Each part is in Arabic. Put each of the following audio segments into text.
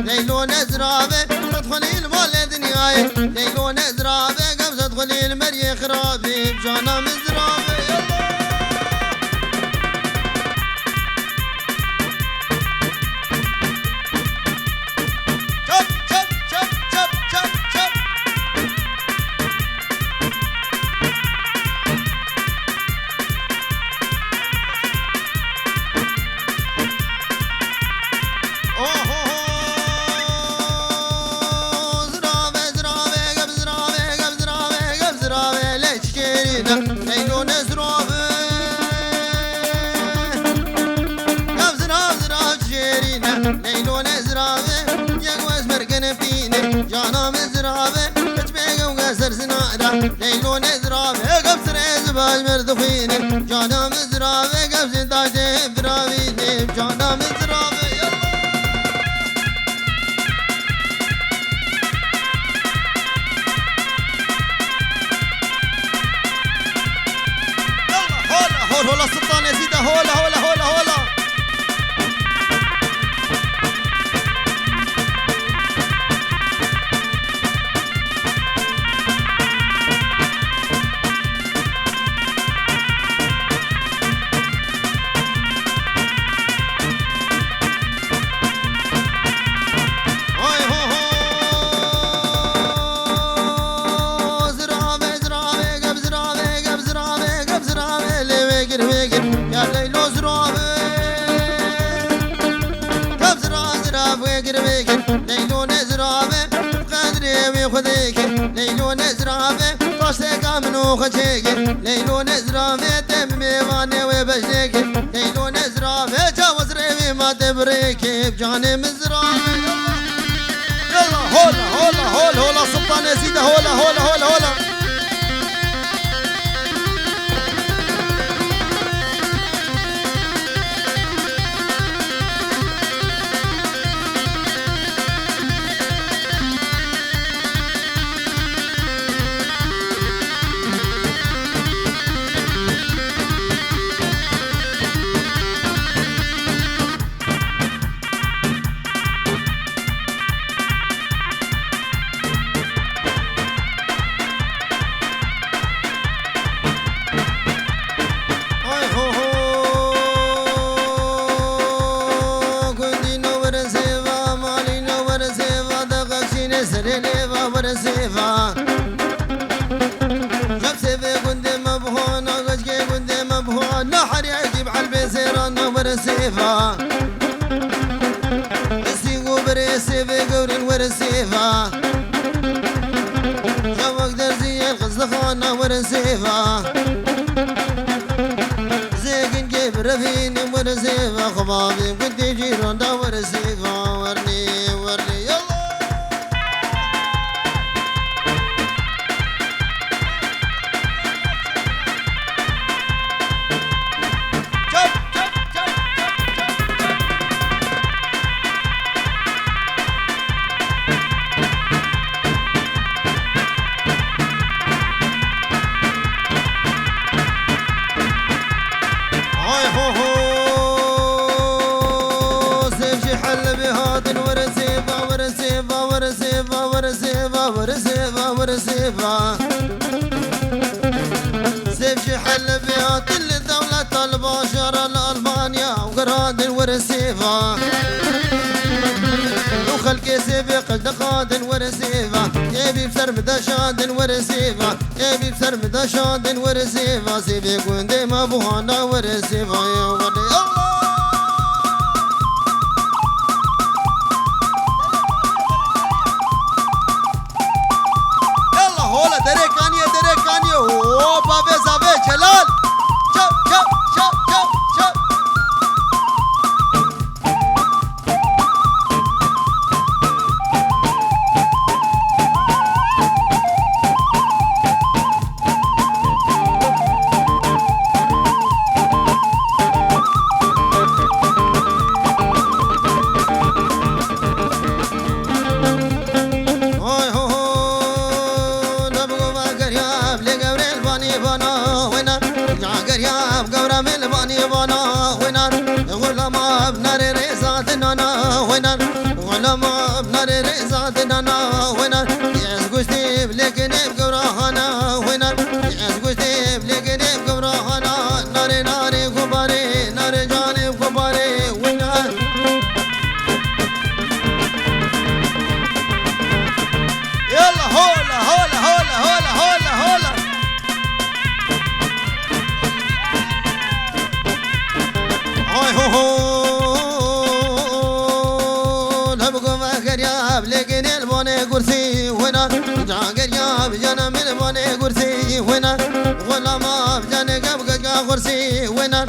ليلو نزرابه تدخلي المال دنياي ليلو نزرابه قبل تدخلي المري خرابي بجانا مزرابه ليلو نزرابه قبل زراب جيرينا ليلو نزرابه يقوز مرقن فيني جانا مزرابه كتبيق وقصر زنادا ليلو نزرابه قبل سريز باج مردخيني جانا مزرابه قبل زنتاجي براويني جانا مزرابه هولا سلطان يزيد هولا هولا هولا هولا يا ليلو زرابه كم زراب ويقر ويقر ليلو نزرابه قدري ويخذيك ليلو نزرابه طاشتك منو خشيك ليلو نزرابه تمي واني وبشيك ليلو نزرابه جاوز ريبي ما تبريك بجاني مزرابه يلا هولا هولا هولا هولا سلطان يزيد هولا هولا هولا هولا سريليفا ورسيفا جاب سيفي قندي مبهون وجهي قندي مبهون نحر يجيب على البيسيران ورسيفا السيقو بريسيفي قوري ورسيفا جاب اقدر زي الغزخان ورسيفا زيقن جيب رفيني ورسيفا خبابي قد يجيرون دا ورسيفا ورني ورني يلا ورسيفا سيف شحل بيات لدولة البشر الألبانيا وقراد ورسيفا وخلقي سيفي قلدقاد ورسيفا يبي بسر مدشاد ورسيفا يبي بسر مدشاد ورسيفا سيفي قندي ما بوهانا ورسيفا يا ولي او بابا زاوي جلال چپ چپ چپ چپ چپ وينار جاگر يا بقبرة ملباني بانا وينار غلما بنار ريزات نانا وينار غلما بنار ريزات نانا وينار يزقوشتي بلكني بقبرة هانا وينار يزقوشتي بلكني بقبرة هانا ناري ناري كباري ناري جاني كباري وينار يلا هولا هولا هولا هولا هولا هولا هاي هو هو نبقى ما قرياب لكن البوني كرسي هنا جاقر ياب جانا من البوني كرسي هنا ولا ما بجاني قبقى كرسي هنا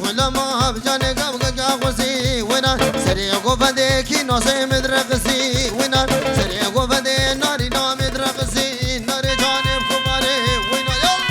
ولا ما بجاني قبقى كرسي هنا سريقو فديكي نوسي مدرقسي هنا سريقو فدي ناري نام مدرقسي ناري جانب كباري هنا يلا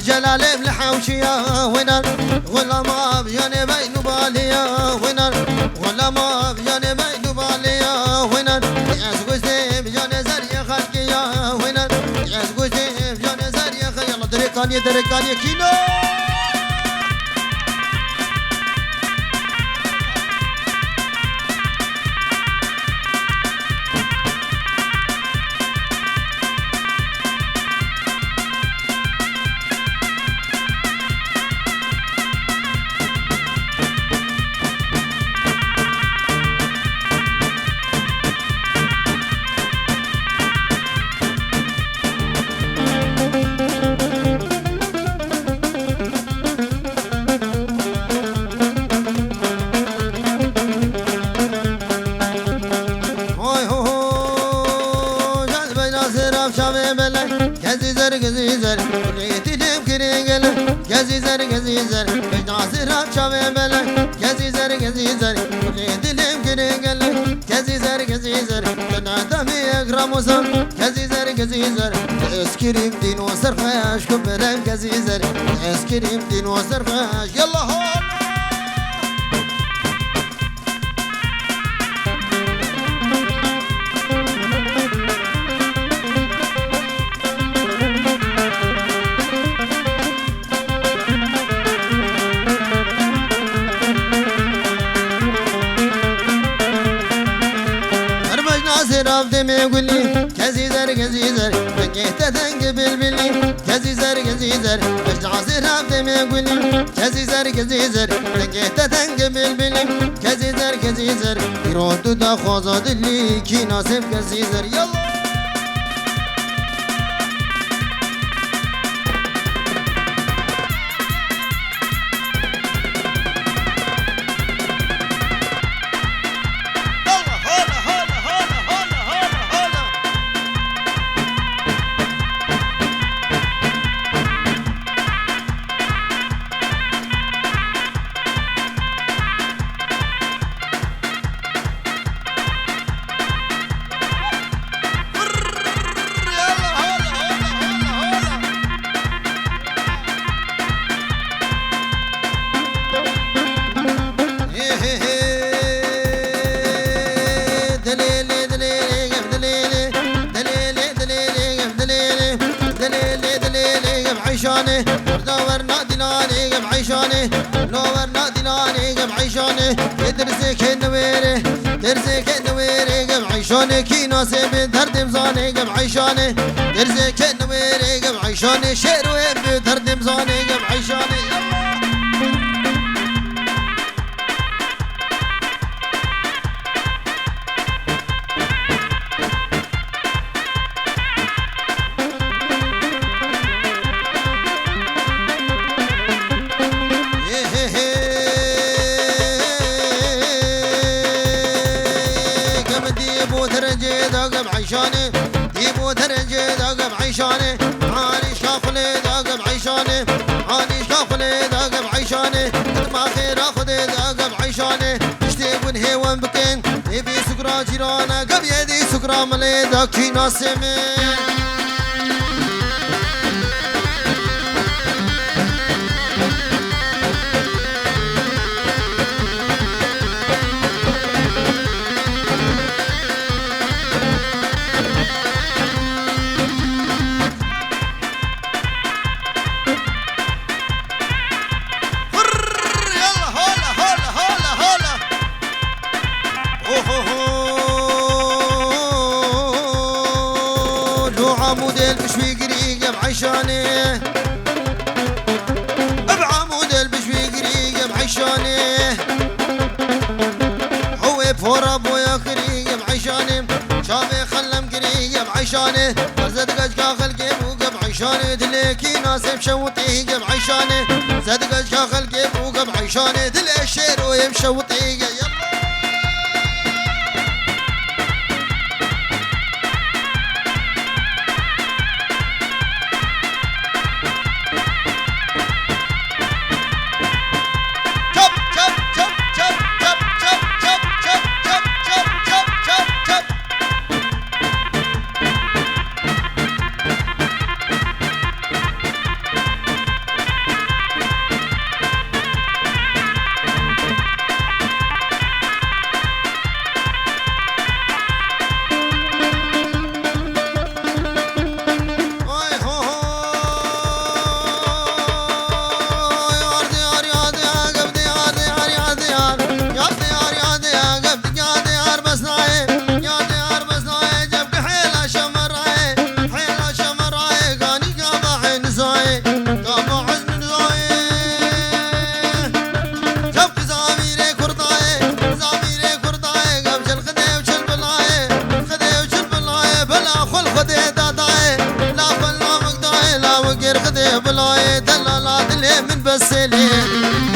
جلال الحوشية وينر ولا ما بجاني بين باليا وينر ولا ما بجاني بين باليا وينر يسقوشتي بجاني زريا خلقيا وينر يسقوشتي بجاني زريا خلقيا يلا دركاني كينو زر ريتي دم كرينجل جزي زر بجناصر شامي ملا جزي زر ريتي دم كرينجل جزي زر تنادمي اكراموسا جزي زر اسكريم دين وسرفاش كبرم جزي زر اسكريم دين وسرفاش يلا هو دمي قولي كزي زر بقيت تنقبل بلي كزي زر باش تعصير دمي قولي كزي زر بقيت تنقبل بلي كزي زر يرد دا خوزاد اللي كي ناسب كزي زر يلا عيشاني ورنا دلاني قب عيشاني لو ورنا دلاني قب عيشاني درسك النويري قب عيشاني كي ناسب درد مزاني قب عيشاني درسك النويري قب عيشاني شعر وين درد مزاني قب عيشاني عيشاني ديبو درجة داقب عيشاني عانيش كافلي داقب عيشاني عانيش كافلي داقب عيشاني ما خير اخذ داقب عيشاني اشتيبون هيوان بكين يبي سكرا جيرانا قب يدي سكرا ملي داكي ناسمي بعمود البشوي قريقة بعيشاني بعمود البشوي قريقة بعيشاني هو بفور ابويا قريقة بعيشاني شافي خلم قريقة بعيشاني زدقج كاخل قيبوقة بعيشاني دليكي ناسي مشوطيقة بعيشاني زدقج كاخل قيبوقة بعيشاني دلي الشير ويمشوطيقة بلاي دلالات لي من بسلي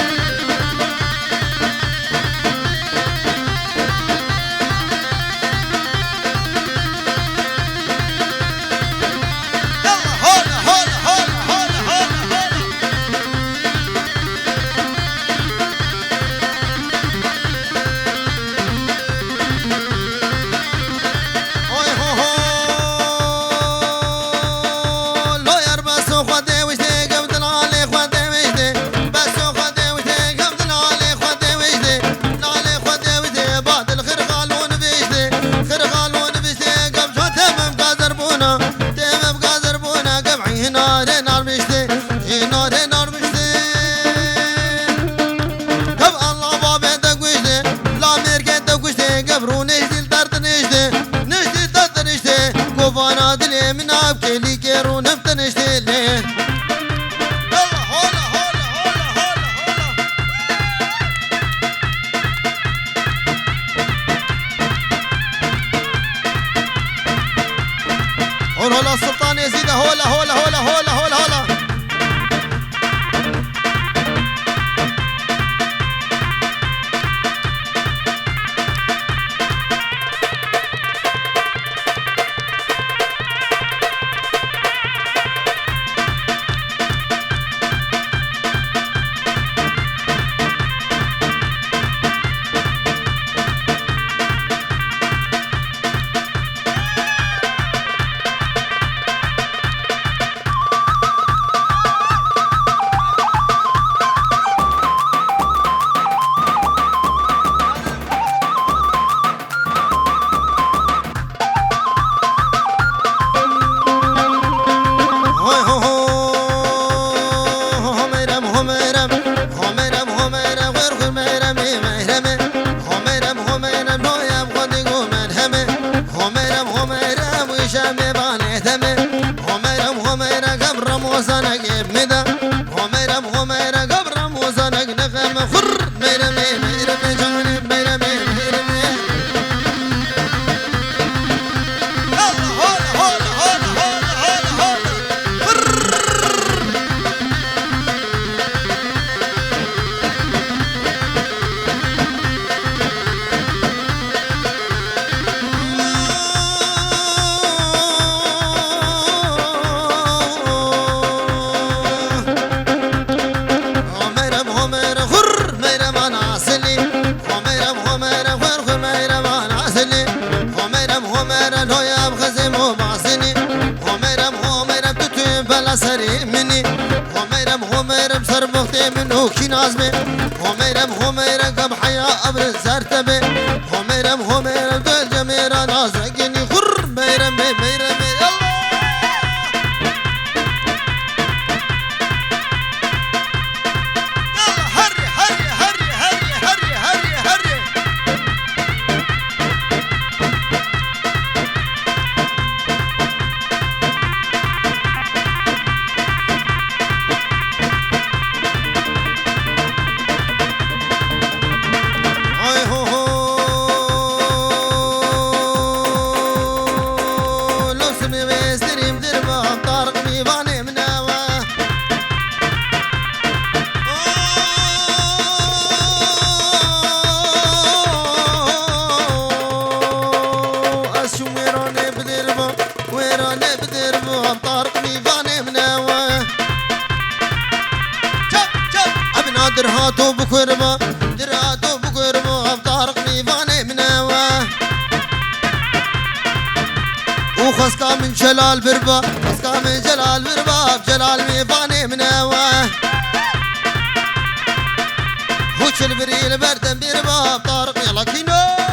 من عبكي لي كيرو نفتن اشتيلي يلا هولا هولا هولا هولا هولا السلطان يزيد هولا هولا هولا هولا هولا هولا تو مازني هميرم هميرم تتو بلا سري مني هميرم هميرم سر بختي منو كي نازمي هميرم هميرم قم حيا أبر زرتبي هميرم هميرم دل جميرا نازقني خر ميرم ميرم درهاتو بكرما درهاتو بكرما طارق ميفاني مناوه وخسكا من جلال بربا خسكا من جلال بربا بجلال ميفاني مناوه وش البريل بردن بربا طارق يلا كينو